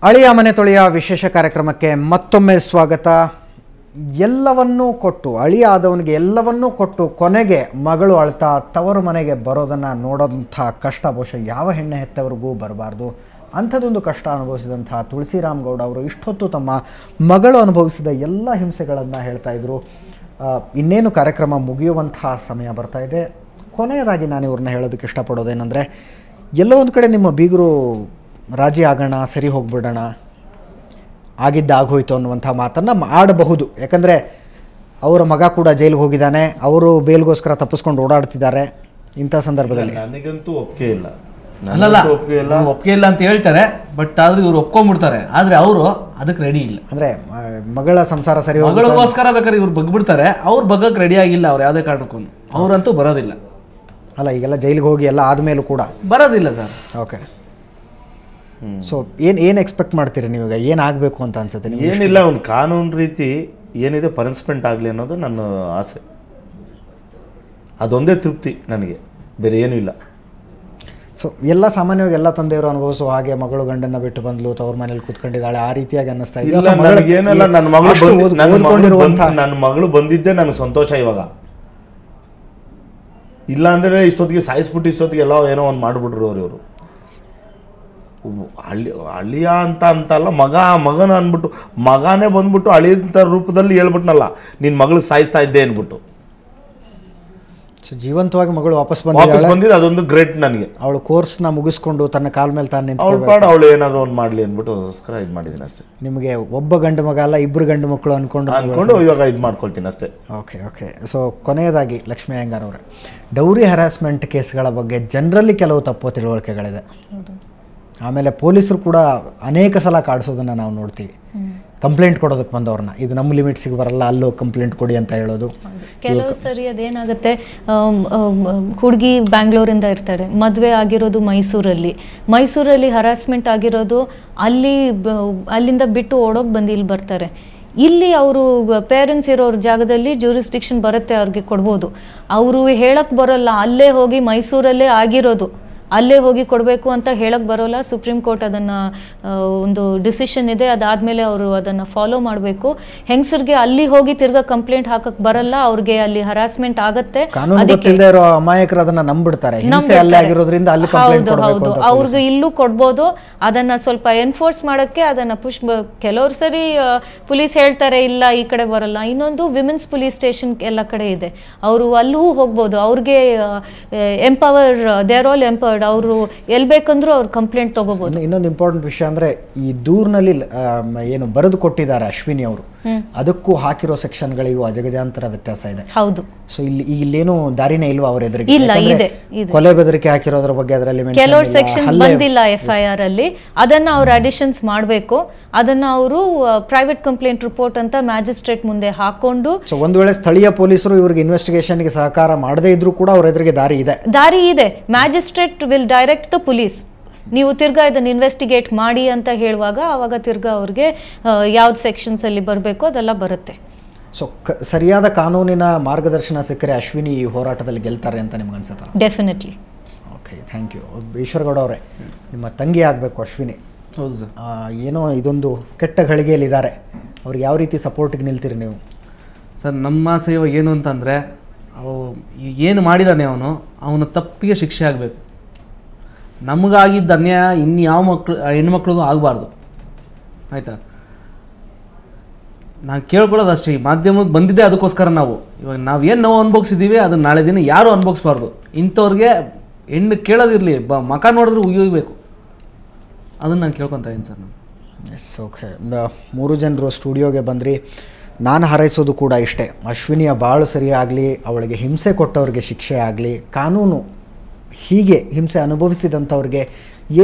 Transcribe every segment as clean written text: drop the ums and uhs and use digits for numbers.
ಅಳಿಯ ಮನೆ ತೊಳೆಯ ವಿಶೇಷ ಕಾರ್ಯಕ್ರಮಕ್ಕೆ ಮತ್ತೊಮ್ಮೆ ಸ್ವಾಗತ. ಎಲ್ಲವನ್ನೂ ಕೊಟ್ಟು ಅಳಿಯ ಆದವನಿಗೆ ಎಲ್ಲವನ್ನೂ ಕೊಟ್ಟು ಕೊನೆಗೆ ಮಗಳು ಅಳ್ತಾ ತವರು ಮನೆಗೆ ಬರೋದನ್ನು ನೋಡೋಂಥ ಕಷ್ಟ ಬಹುಶಃ ಯಾವ ಹೆಣ್ಣೆ ಹೆತ್ತವರಿಗೂ ಬರಬಾರ್ದು. ಅಂಥದ್ದೊಂದು ಕಷ್ಟ ಅನುಭವಿಸಿದಂಥ ತುಳಸಿರಾಮ್ ಗೌಡ ಅವರು ಇಷ್ಟೊತ್ತು ತಮ್ಮ ಮಗಳು ಅನುಭವಿಸಿದ ಎಲ್ಲ ಹಿಂಸೆಗಳನ್ನು ಹೇಳ್ತಾಯಿದ್ರು. ಇನ್ನೇನು ಕಾರ್ಯಕ್ರಮ ಮುಗಿಯುವಂಥ ಸಮಯ ಬರ್ತಾಯಿದೆ. ಕೊನೆಯದಾಗಿ ನಾನು ಇವ್ರನ್ನ ಹೇಳೋದಕ್ಕೆ ಇಷ್ಟಪಡೋದೇನೆಂದರೆ, ಎಲ್ಲೋ ಒಂದು ಕಡೆ ನಿಮ್ಮ ಬೀಗರು ರಾಜಿ ಆಗೋಣ, ಸರಿ ಹೋಗ್ಬಿಡೋಣ, ಆಗಿದ್ದಾಗೋಯ್ತು ಅನ್ನುವಂಥ ಮಾತನ್ನು ಆಡಬಹುದು. ಯಾಕಂದರೆ ಅವರ ಮಗ ಕೂಡ ಜೈಲಿಗೆ ಹೋಗಿದ್ದಾನೆ, ಅವರು ಬೇಲ್ಗೋಸ್ಕರ ತಪ್ಪಿಸ್ಕೊಂಡು ಓಡಾಡ್ತಿದ್ದಾರೆ. ಇಂಥ ಸಂದರ್ಭದಲ್ಲಿ ನನಗಂತೂ ಒಪ್ಪಿಗೆ ಇಲ್ಲ. ಒಪ್ಪಿಗೆ ಇಲ್ಲ ಅಂತ ಹೇಳ್ತಾರೆ, ಬಟ್ ಆದ್ರೆ ಇವ್ರು ಒಪ್ಕೊಂಡ್ಬಿಡ್ತಾರೆ. ಆದ್ರೆ ಅವರು ಅದಕ್ಕೆ ರೆಡಿ ಇಲ್ಲ. ಅಂದರೆ ಮಗಳ ಸಂಸಾರ ಸರಿ ಮಗಳಿಗೋಸ್ಕರ ಬೇಕಾದ್ರೆ ಇವ್ರು ಬಗ್ಬಿಡ್ತಾರೆ, ಅವ್ರು ಬಗ್ಗಕ್ಕೆ ರೆಡಿ ಆಗಿಲ್ಲ. ಅವ್ರು ಯಾವುದೇ ಕಾರಣಕ್ಕೂ ಅವ್ರಂತೂ ಬರೋದಿಲ್ಲ. ಅಲ್ಲ, ಈಗೆಲ್ಲ ಜೈಲಿಗೆ ಹೋಗಿ ಎಲ್ಲ ಆದಮೇಲೂ ಕೂಡ ಬರೋದಿಲ್ಲ ಸರ್. ಓಕೆ, ಸೊ ಏನು ಎಕ್ಸ್ಪೆಕ್ಟ್ ಮಾಡ್ತೀರಿ ನೀವು? ಏನಾಗಬೇಕು ಅಂತ ಅನ್ಸುತ್ತೆ ನಿಮ್ಗೆ? ಏನಿಲ್ಲ, ಒಂದು ಕಾನೂನು ರೀತಿ ಏನಿದೆ ಪನಿಷ್ಮೆಂಟ್ ಆಗಲಿ ಅನ್ನೋದು ನನ್ನ ಆಸೆ. ಅದೊಂದೇ ತೃಪ್ತಿ ನನಗೆ, ಬೇರೆ ಏನೂ ಇಲ್ಲ. ಸೊ ಎಲ್ಲ ಸಾಮಾನ್ಯವಾಗಿ ಎಲ್ಲ ತಂದೆಯವರು ಅನುಭವಿಸುವ ಹಾಗೆ ಮಗಳು ಗಂಡನ್ನ ಬಿಟ್ಟು ಬಂದ್ಲು, ತವ್ರ ಮನೇಲಿ ಕೂತ್ಕೊಂಡಿದ್ದಾಳೆ, ಆ ರೀತಿಯಾಗಿ ಅನ್ನಿಸ್ತಾ ಇದೆ. ನನಗೇನಲ್ಲ, ನನ್ನ ಮಗಳು ಬಂದಿದ್ದೆ ನನಗೆ ಸಂತೋಷ. ಇವಾಗ ಇಲ್ಲ ಅಂದರೆ ಇಷ್ಟೊತ್ತಿಗೆ ಸಾಯಿಸ್ಬಿಟ್ಟು ಇಷ್ಟೊತ್ತಿಗೆ ಎಲ್ಲ ಏನೋ ಒಂದು ಮಾಡಿಬಿಟ್ರು ಇವರು. ಅಳಿಯ ಅಂತಲ್ಲ, ಮಗನ ಅಂದ್ಬಿಟ್ಟು ಮಗನೇ ಬಂದ್ಬಿಟ್ಟು ಅಳಿಯಂಥ ರೂಪದಲ್ಲಿ ಹೇಳ್ಬಿಟ್ನಲ್ಲ, ನಿನ್ನ ಮಗಳಿಗೆ ಸಾಯಿಸ್ತಾ ಇದ್ದೆ ಅಂದ್ಬಿಟ್ಟು. ಜೀವಂತವಾಗಿ ಮಗಳು ವಾಪಸ್ ಬಂದಿದ್ದು ಅದೊಂದು ಗ್ರೇಟ್ ನನಗೆ. ಅವಳು ಕೋರ್ಸ್ನ ಮುಗಿಸ್ಕೊಂಡು ತನ್ನ ಕಾಲ ಮೇಲೆ ತಾನು ಅವಳು ಪಾಡ ಅವಳು ಏನಾದ್ರು ಒಂದು ಮಾಡಲಿ ಅಂದ್ಬಿಟ್ಟು ಇದು ಮಾಡಿದ್ದೀನಿ ಅಷ್ಟೇ. ನಿಮಗೆ ಒಬ್ಬ ಗಂಡು ಮಗ ಅಲ್ಲ, ಇಬ್ಬರು ಗಂಡು ಮಕ್ಕಳು ಅನ್ಕೊಂಡು ಇವಾಗ ಇದು ಮಾಡ್ಕೊಳ್ತೀನಿ ಅಷ್ಟೇ. ಓಕೆ. ಸೊ ಕೊನೆಯದಾಗಿ ಲಕ್ಷ್ಮೀ ಅಯ್ಯಂಗಾರ್ ಅವರೇ, ಡೌರಿ ಹರಾಸ್ಮೆಂಟ್ ಕೇಸ್ಗಳ ಬಗ್ಗೆ ಜನರಲ್ಲಿ ಕೆಲವು ತಪ್ಪು ತಿಳುವಳಿಕೆಗಳಿದೆ. ಆಮೇಲೆ ಪೊಲೀಸರು ಕೂಡ ಅನೇಕ ಸಲ ಕಾಡಿಸೋದನ್ನು ನಾವು ನೋಡ್ತೀವಿ. ಕಂಪ್ಲೇಂಟ್ ಕೊಡೋದಕ್ಕೆ ಬಂದವ್ರನ್ನ, ಇದು ನಮ್ಮ ಲಿಮಿಟ್ಸಿಗೆ ಬರಲ್ಲ, ಅಲ್ಲೋ ಕಂಪ್ಲೇಂಟ್ ಕೊಡಿ ಅಂತ ಹೇಳೋದು. ಕೆಲವು ಸರಿ ಅದೇನಾಗುತ್ತೆ, ಹುಡುಗಿ ಬ್ಯಾಂಗ್ಳೂರಿಂದ ಇರ್ತಾರೆ, ಮದುವೆ ಆಗಿರೋದು ಮೈಸೂರಲ್ಲಿ ಹರಾಸ್ಮೆಂಟ್ ಆಗಿರೋದು, ಅಲ್ಲಿಂದ ಬಿಟ್ಟು ಓಡೋಗಿ ಬಂದು ಇಲ್ಲಿ ಬರ್ತಾರೆ. ಇಲ್ಲಿ ಅವರು ಪೇರೆಂಟ್ಸ್ ಇರೋರ ಜಾಗದಲ್ಲಿ ಜ್ಯೂರಿಸ್ಡಿಕ್ಷನ್ ಬರುತ್ತೆ, ಅವ್ರಿಗೆ ಕೊಡ್ಬೋದು. ಅವರು ಹೇಳಕ್ಕೆ ಬರೋಲ್ಲ, ಅಲ್ಲೇ ಹೋಗಿ ಮೈಸೂರಲ್ಲೇ ಆಗಿರೋದು ಅಲ್ಲೇ ಹೋಗಿ ಕೊಡಬೇಕು ಅಂತ ಹೇಳಕ್ಕೆ ಬರೋಲ್ಲ. ಸುಪ್ರೀಂ ಕೋರ್ಟ್ ಅದನ್ನು ಒಂದು ಡಿಸಿಷನ್ ಇದೆ, ಅದಾದಮೇಲೆ ಅವರು ಅದನ್ನು ಫಾಲೋ ಮಾಡಬೇಕು. ಹೆಂಗಸರಿಗೆ ಅಲ್ಲಿ ಹೋಗಿ ತಿರ್ಗಾ ಕಂಪ್ಲೇಂಟ್ ಹಾಕಕ್ಕೆ ಬರಲ್ಲ, ಅವ್ರಿಗೆ ಅಲ್ಲಿ ಹರಾಸ್ಮೆಂಟ್ ಆಗತ್ತೆ. ಅಮಾಯಕರು ಅದನ್ನ ನಂಬಿಡ್ತಾರೆ. ಹೌದು, ಅವ್ರಿಗೆ ಇಲ್ಲೂ ಕೊಡ್ಬೋದು. ಅದನ್ನ ಸ್ವಲ್ಪ ಎನ್ಫೋರ್ಸ್ ಮಾಡೋಕ್ಕೆ ಅದನ್ನ ಕೆಲವ್ರು ಸರಿ ಪೊಲೀಸ್ ಹೇಳ್ತಾರೆ ಇಲ್ಲ ಈ ಕಡೆ ಬರಲ್ಲ. ಇನ್ನೊಂದು ವಿಮೆನ್ಸ್ ಪೊಲೀಸ್ ಸ್ಟೇಷನ್ ಎಲ್ಲ ಕಡೆ ಇದೆ, ಅವರು ಅಲ್ಲೂ ಹೋಗ್ಬೋದು. ಅವ್ರಿಗೆ empower, they are all empowered. ಅವರು ಎಲ್ಲಿ ಬೇಕಂದ್ರೂ ಅವ್ರು ಕಂಪ್ಲೇಂಟ್ ತಗೋಬಹುದು. ಇನ್ನೊಂದು ಇಂಪಾರ್ಟೆಂಟ್ ವಿಷಯ ಅಂದ್ರೆ, ಈ ದೂರಿನಲ್ಲಿ ಏನು ಬರೆದು ಕೊಟ್ಟಿದ್ದಾರೆ ಅಶ್ವಿನಿ ಅವರು, ಅದಕ್ಕೂ ಹಾಕಿರೋ ಸೆಕ್ಷನ್ಗಳಿಗೂ ಅಜಗಜಾಂತರ ವ್ಯತ್ಯಾಸ ಇದೆ. ಹೌದು. ಸೊ ಇಲ್ಲೇನು ದಾರಿನೇ ಇಲ್ವಾ ಅವ್ರ ಎದುರಿಗೆ? ಇದೆ. ಕೊಲೆ ಬೆದರಿಕೆ ಹಾಕಿರೋದ್ರ ಬಗ್ಗೆ ಅದರಲ್ಲಿ ಕೆಲವು ಸೆಕ್ಷನ್ಸ್ ಬಂದಿಲ್ಲ FIR ಅಲ್ಲಿ, ಅದನ್ನ ಅವ್ರು ಅಡಿಷನ್ಸ್ ಮಾಡಬೇಕು. ಅದನ್ನ ಅವರು ಪ್ರೈವೇಟ್ ಕಂಪ್ಲೇಂಟ್ ರಿಪೋರ್ಟ್ ಅಂತ ಮ್ಯಾಜಿಸ್ಟ್ರೇಟ್ ಮುಂದೆ ಹಾಕೊಂಡು, ಸೊ ಒಂದು ವೇಳೆ ಸ್ಥಳೀಯ ಪೊಲೀಸರು ಇವ್ರಿಗೆ ಇನ್ವೆಸ್ಟಿಗೇಷನ್ಗೆ ಸಹಕಾರ ಮಾಡದೇ ಇದ್ರೂ ಕೂಡ ಅವ್ರ ಎದುರಿಗೆ ದಾರಿ ಇದೆ. Magistrate will direct the police, ನೀವು ತಿರ್ಗಾ ಇದನ್ನು ಇನ್ವೆಸ್ಟಿಗೇಟ್ ಮಾಡಿ ಅಂತ ಹೇಳುವಾಗ ಆವಾಗ ತಿರ್ಗಾ ಅವ್ರಿಗೆ ಯಾವ್ದು ಸೆಕ್ಷನ್ಸ್ ಅಲ್ಲಿ ಬರಬೇಕು ಅದೆಲ್ಲ ಬರುತ್ತೆ. ಸೊ ಸರಿಯಾದ ಕಾನೂನಿನ ಮಾರ್ಗದರ್ಶನ ಸಿಕ್ಕರೆ ಅಶ್ವಿನಿ ಈ ಹೋರಾಟದಲ್ಲಿ ಗೆಲ್ತಾರೆ ಅಂತ ನಿಮ್ಗೆ ಅನ್ಸುತ್ತಾ? Definitely. Okay, thank you. Eshwaragowda ಅವರೇ, ನಿಮ್ಮ ತಂಗಿ ಆಗಬೇಕು ಅಶ್ವಿನಿ. ಹೌದು ಸರ್. ಏನೋ ಇದೊಂದು ಕೆಟ್ಟ ಘಳಿಗೆಯಲ್ಲಿದ್ದಾರೆ, ಅವ್ರಿಗೆ ಯಾವ ರೀತಿ ಸಪೋರ್ಟಿಗೆ ನಿಲ್ತೀರಿ ನೀವು? ಸರ್, ನಮ್ಮ ಸೇವೆ ಏನು ಅಂತಂದರೆ, ಏನು ಮಾಡಿದಾನೆ ಅವನು ತಪ್ಪಿಗೆ ಶಿಕ್ಷೆ ಆಗಬೇಕು. ನಮಗಾಗಿದ್ದ ಅನ್ಯಾಯ ಇನ್ಯಾವ ಹೆಣ್ಮಕ್ಳಿಗೂ ಆಗಬಾರ್ದು, ಆಯಿತಾ? ನಾನು ಕೇಳ್ಕೊಳ್ಳೋದು ಅಷ್ಟೇ, ಈ ಮಾಧ್ಯಮಕ್ಕೆ ಬಂದಿದ್ದೆ ಅದಕ್ಕೋಸ್ಕರ. ಇವಾಗ ನಾವೇನು ನೋವು ಅನುಭವಿಸಿದ್ದೀವಿ ಅದನ್ನು ನಾಳೆ ದಿನ ಯಾರೂ ಅನುಭವಿಸ್ಬಾರ್ದು. ಇಂಥವ್ರಿಗೆ ಹೆಣ್ಣು ಕೇಳೋದಿರಲಿ, ಮಕ ನೋಡಿದ್ರೆ ಉಯ್ಯಬೇಕು, ಅದನ್ನು ನಾನು ಕೇಳ್ಕೊತಾ ಇದ್ದೀನಿ ಸರ್. S, okay. 3 ಜನರು ಸ್ಟುಡಿಯೋಗೆ ಬಂದ್ರಿ. ನಾನು ಹಾರೈಸೋದು ಕೂಡ ಇಷ್ಟೇ, ಅಶ್ವಿನಿಯ ಬಾಳು ಸರಿಯಾಗಲಿ, ಅವಳಿಗೆ ಹಿಂಸೆ ಕೊಟ್ಟವ್ರಿಗೆ ಶಿಕ್ಷೆ ಆಗಲಿ, ಕಾನೂನು ಹೀಗೆ ಹಿಂಸೆ ಅನುಭವಿಸಿದಂಥವ್ರಿಗೆ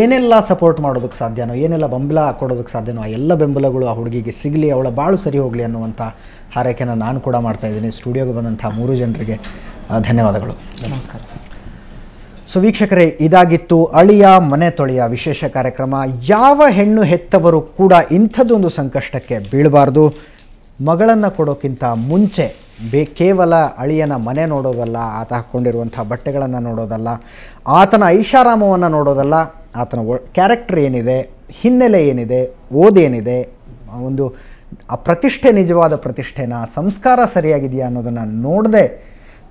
ಏನೆಲ್ಲ ಸಪೋರ್ಟ್ ಮಾಡೋದಕ್ಕೆ ಸಾಧ್ಯನೋ, ಏನೆಲ್ಲ ಬೆಂಬಲ ಕೊಡೋದಕ್ಕೆ ಸಾಧ್ಯನೋ, ಆ ಎಲ್ಲ ಬೆಂಬಲಗಳು ಆ ಹುಡುಗಿಗೆ ಸಿಗಲಿ, ಅವಳ ಬಾಳು ಸರಿ ಹೋಗಲಿ ಅನ್ನುವಂಥ ಹಾರೈಕೆನ ನಾನು ಕೂಡ ಮಾಡ್ತಾಯಿದ್ದೀನಿ. ಸ್ಟುಡಿಯೋಗೆ ಬಂದಂಥ 3 ಜನರಿಗೆ ಧನ್ಯವಾದಗಳು. ನಮಸ್ಕಾರ ಸರ್. ಸೊ ವೀಕ್ಷಕರೇ, ಇದಾಗಿತ್ತು ಅಳಿಯ ಮನೆ ತೊಳೆಯ ವಿಶೇಷ ಕಾರ್ಯಕ್ರಮ. ಯಾವ ಹೆಣ್ಣು ಹೆತ್ತವರು ಕೂಡ ಇಂಥದ್ದೊಂದು ಸಂಕಷ್ಟಕ್ಕೆ ಬೀಳಬಾರ್ದು. ಮಗಳನ್ನು ಕೊಡೋಕ್ಕಿಂತ ಮುಂಚೆ ಕೇವಲ ಅಳಿಯನ ಮನೆ ನೋಡೋದಲ್ಲ, ಆತ ಹಾಕ್ಕೊಂಡಿರುವಂಥ ಬಟ್ಟೆಗಳನ್ನು ನೋಡೋದಲ್ಲ, ಆತನ ಐಷಾರಾಮವನ್ನು ನೋಡೋದಲ್ಲ, ಆತನ ಕ್ಯಾರೆಕ್ಟರ್ ಏನಿದೆ, ಹಿನ್ನೆಲೆ ಏನಿದೆ, ಓದೇನಿದೆ, ಒಂದು ಆ ಪ್ರತಿಷ್ಠೆ ನಿಜವಾದ ಪ್ರತಿಷ್ಠೆನ, ಸಂಸ್ಕಾರ ಸರಿಯಾಗಿದೆಯಾ ಅನ್ನೋದನ್ನು ನೋಡದೆ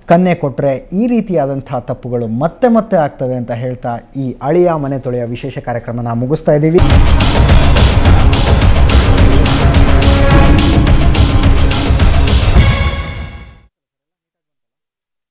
ಕನ್ಯೆ ಕೊಟ್ಟರೆ ಈ ರೀತಿಯಾದಂಥ ತಪ್ಪುಗಳು ಮತ್ತೆ ಮತ್ತೆ ಆಗ್ತವೆ ಅಂತ ಹೇಳ್ತಾ ಈ ಅಳಿಯ ಮನೆ ತೊಳೆಯ ವಿಶೇಷ ಕಾರ್ಯಕ್ರಮನ ಮುಗಿಸ್ತಾ ಇದ್ದೀವಿ.